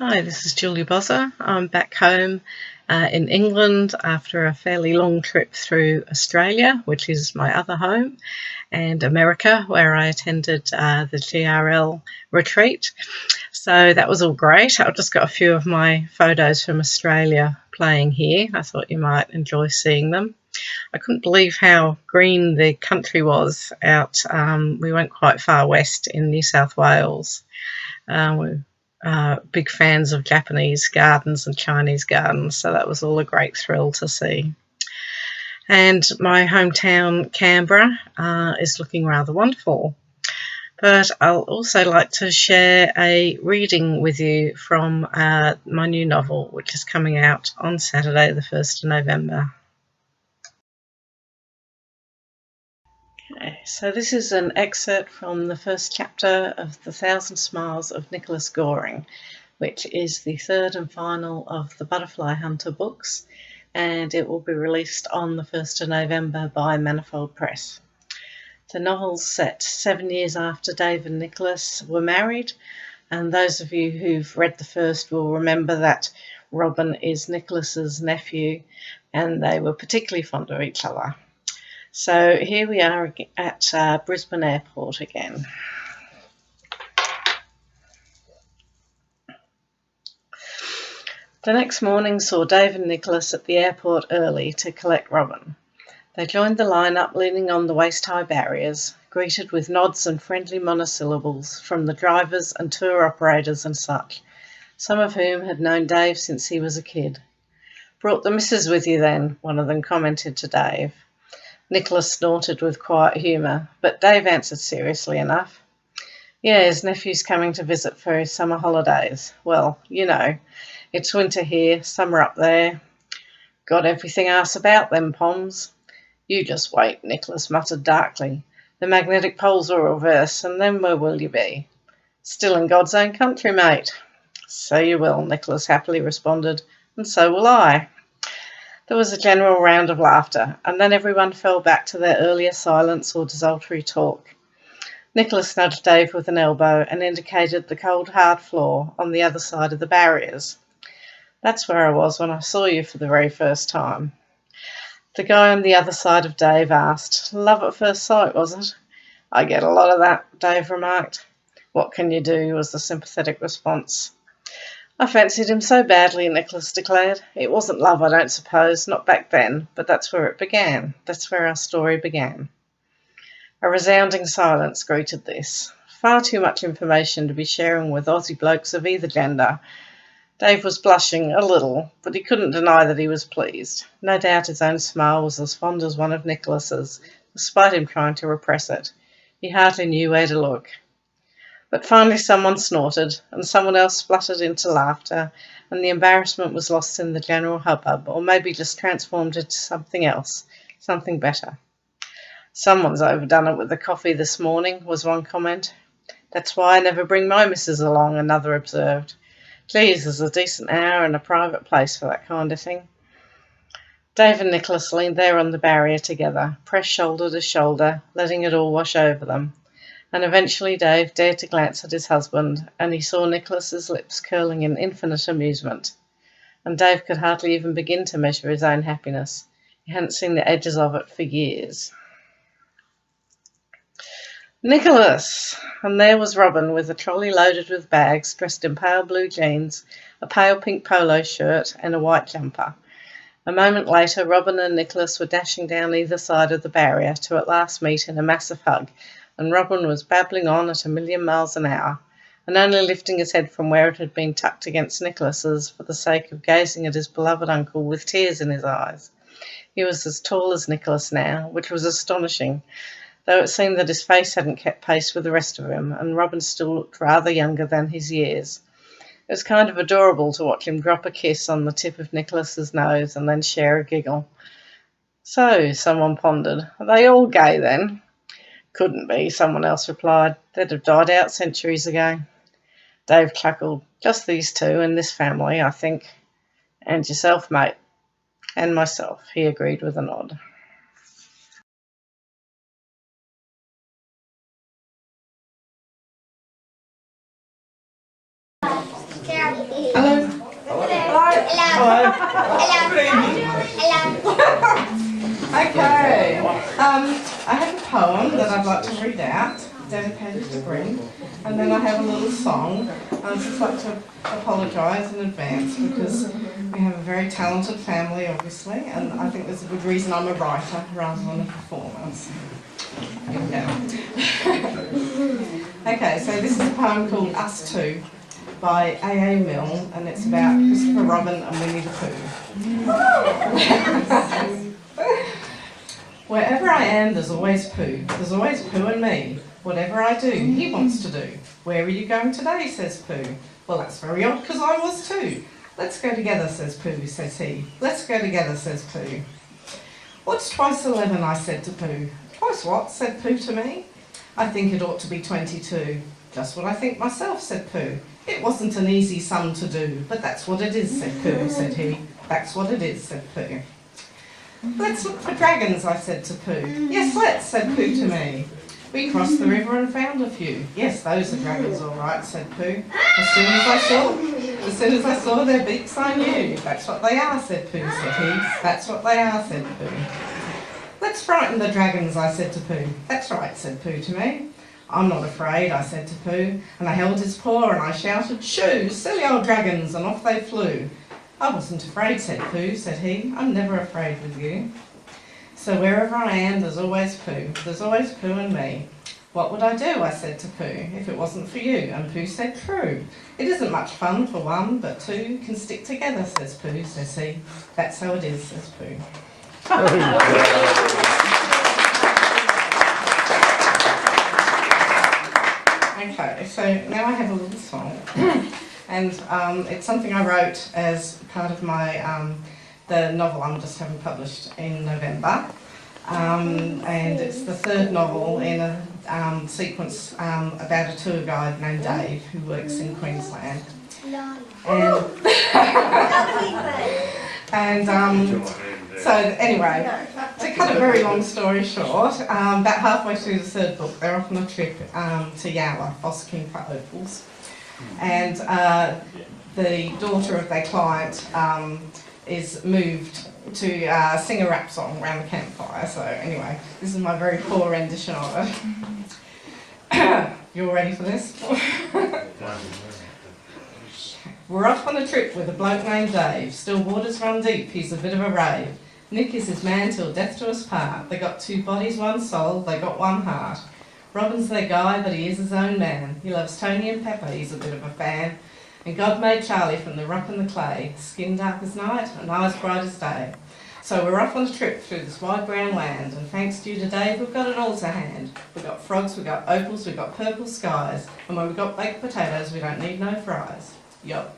Hi, this is Julie Bozza. I'm back home in England after a fairly long trip through Australia, which is my other home, and America, where I attended the GRL retreat. So that was all great. I've just got a few of my photos from Australia playing here. I thought you might enjoy seeing them. I couldn't believe how green the country was out. We went quite far west in New South Wales. We're big fans of Japanese gardens and Chinese gardens, so that was all a great thrill to see. And my hometown Canberra is looking rather wonderful. But I'll also like to share a reading with you from my new novel, which is coming out on Saturday, the 1st of November. Okay, so this is an excerpt from the first chapter of The Thousand Smiles of Nicholas Goring, which is the third and final of the Butterfly Hunter books, and it will be released on the 1st of November by Manifold Press. The novel's set 7 years after Dave and Nicholas were married, and those of you who've read the first will remember that Robin is Nicholas's nephew, and they were particularly fond of each other. So here we are at Brisbane Airport again. The next morning saw Dave and Nicholas at the airport early to collect Robin. They joined the line-up leaning on the waist-high barriers, greeted with nods and friendly monosyllables from the drivers and tour operators and such, some of whom had known Dave since he was a kid. "Brought the missus with you then?" one of them commented to Dave. Nicholas snorted with quiet humour, but Dave answered seriously enough. "Yeah, his nephew's coming to visit for his summer holidays. Well, you know, it's winter here, summer up there. Got everything else about them Poms." "You just wait," Nicholas muttered darkly. "The magnetic poles will reverse, and then where will you be?" "Still in God's own country, mate." "So you will," Nicholas happily responded, "and so will I." There was a general round of laughter, and then everyone fell back to their earlier silence or desultory talk. Nicholas nudged Dave with an elbow and indicated the cold, hard floor on the other side of the barriers. "That's where I was when I saw you for the very first time." The guy on the other side of Dave asked. "Love at first sight, was it?" "I get a lot of that," Dave remarked. "What can you do?" was the sympathetic response. "I fancied him so badly," Nicholas declared. "It wasn't love, I don't suppose, not back then, but that's where it began. That's where our story began." A resounding silence greeted this. Far too much information to be sharing with Aussie blokes of either gender. Dave was blushing a little, but he couldn't deny that he was pleased. No doubt his own smile was as fond as one of Nicholas's, despite him trying to repress it. He hardly knew where to look. But finally someone snorted, and someone else spluttered into laughter, and the embarrassment was lost in the general hubbub, or maybe just transformed into something else, something better. "Someone's overdone it with the coffee this morning," was one comment. "That's why I never bring my missus along," another observed. "Geez, there's a decent hour and a private place for that kind of thing." Dave and Nicholas leaned there on the barrier together, pressed shoulder to shoulder, letting it all wash over them. And eventually Dave dared to glance at his husband, and he saw Nicholas's lips curling in infinite amusement. And Dave could hardly even begin to measure his own happiness. He hadn't seen the edges of it for years. "Nicholas!" And there was Robin with a trolley loaded with bags, dressed in pale blue jeans, a pale pink polo shirt, and a white jumper. A moment later Robin and Nicholas were dashing down either side of the barrier to at last meet in a massive hug, and Robin was babbling on at 1,000,000 miles an hour, and only lifting his head from where it had been tucked against Nicholas's for the sake of gazing at his beloved uncle with tears in his eyes. He was as tall as Nicholas now, which was astonishing, though it seemed that his face hadn't kept pace with the rest of him, and Robin still looked rather younger than his years. It was kind of adorable to watch him drop a kiss on the tip of Nicholas's nose and then share a giggle. "So," someone pondered, "are they all gay then?" "Couldn't be," someone else replied. "They'd have died out centuries ago." Dave chuckled. "Just these two and this family, I think." "And yourself, mate." "And myself," he agreed with a nod. Hello. Good evening. Okay. I have a poem that I'd like to read out, dedicated to Spring, and then I have a little song. I'd just like to apologise in advance because we have a very talented family, obviously, and I think there's a good reason I'm a writer rather than a performer. So, here we go. Okay, so this is a poem called Us Two by A.A. Milne, and it's about Christopher Robin and Winnie the Pooh. Wherever I am, there's always Pooh. There's always Pooh and me. Whatever I do, he wants to do. Where are you going today, says Pooh. Well, that's very odd, because I was too. Let's go together, says Pooh, says he. Let's go together, says Pooh. What's twice 11, I said to Pooh. Twice what, said Pooh to me. I think it ought to be 22. Just what I think myself, said Pooh. It wasn't an easy sum to do, but that's what it is, said Pooh, said he. That's what it is, said Pooh. Let's look for dragons, I said to Pooh. Yes, let's, said Pooh to me. We crossed the river and found a few. Yes, those are dragons, all right, said Pooh. As soon as I saw their beaks, I knew. That's what they are, said Pooh, said he. That's what they are, said Pooh. Let's frighten the dragons, I said to Pooh. That's right, said Pooh to me. I'm not afraid, I said to Pooh, and I held his paw and I shouted, shoo, silly old dragons, and off they flew. I wasn't afraid, said Pooh, said he. I'm never afraid with you. So wherever I am, there's always Pooh. There's always Pooh and me. What would I do, I said to Pooh, if it wasn't for you? And Pooh said, true. It isn't much fun for one, but two can stick together, says Pooh, says he. That's how it is, says Pooh. Okay, so now I have a little song. And it's something I wrote as part of my the novel I'm just having published in November, and it's the third novel in a sequence about a tour guide named Dave who works in Queensland. So anyway, to cut a very long story short, about halfway through the third book, they're off on a trip to Yarra, Bosking for opals. And the daughter of their client is moved to sing a rap song around the campfire. So anyway, this is my very poor rendition of it. You all ready for this? We're off on a trip with a bloke named Dave. Still waters run deep, he's a bit of a rave. Nick is his man till death do us part. They got two bodies, one soul, they got one heart. Robin's their guy, but he is his own man. He loves Tony and Pepper, he's a bit of a fan. And God made Charlie from the rock and the clay, skin dark as night and eyes bright as day. So we're off on a trip through this wide brown land, and thanks to you to Dave, we've got it all to hand. We've got frogs, we've got opals, we've got purple skies, and when we've got baked potatoes, we don't need no fries. Yup.